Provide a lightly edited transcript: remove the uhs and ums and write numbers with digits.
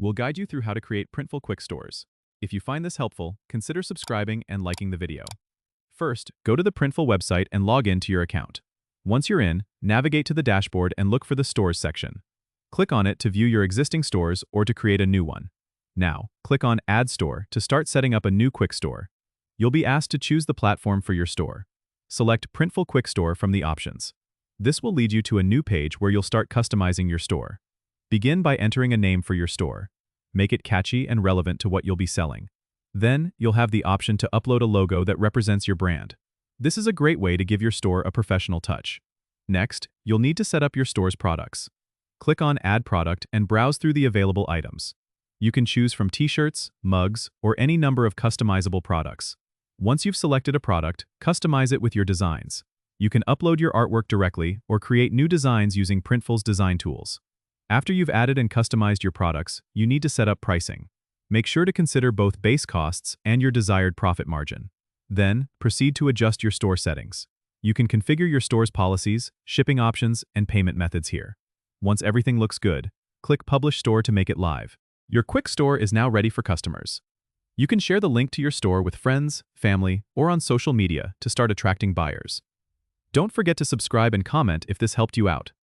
We'll guide you through how to create Printful quick stores. If you find this helpful, consider subscribing and liking the video. First, go to the Printful website and log in to your account. Once you're in, navigate to the dashboard and look for the Stores section. Click on it to view your existing stores or to create a new one. Now, click on Add Store to start setting up a new quick store. You'll be asked to choose the platform for your store. Select Printful Quick Store from the options. This will lead you to a new page where you'll start customizing your store. Begin by entering a name for your store. Make it catchy and relevant to what you'll be selling. Then, you'll have the option to upload a logo that represents your brand. This is a great way to give your store a professional touch. Next, you'll need to set up your store's products. Click on Add Product and browse through the available items. You can choose from t-shirts, mugs, or any number of customizable products. Once you've selected a product, customize it with your designs. You can upload your artwork directly or create new designs using Printful's design tools. After you've added and customized your products, you need to set up pricing. Make sure to consider both base costs and your desired profit margin. Then, proceed to adjust your store settings. You can configure your store's policies, shipping options, and payment methods here. Once everything looks good, click Publish Store to make it live. Your quick store is now ready for customers. You can share the link to your store with friends, family, or on social media to start attracting buyers. Don't forget to subscribe and comment if this helped you out.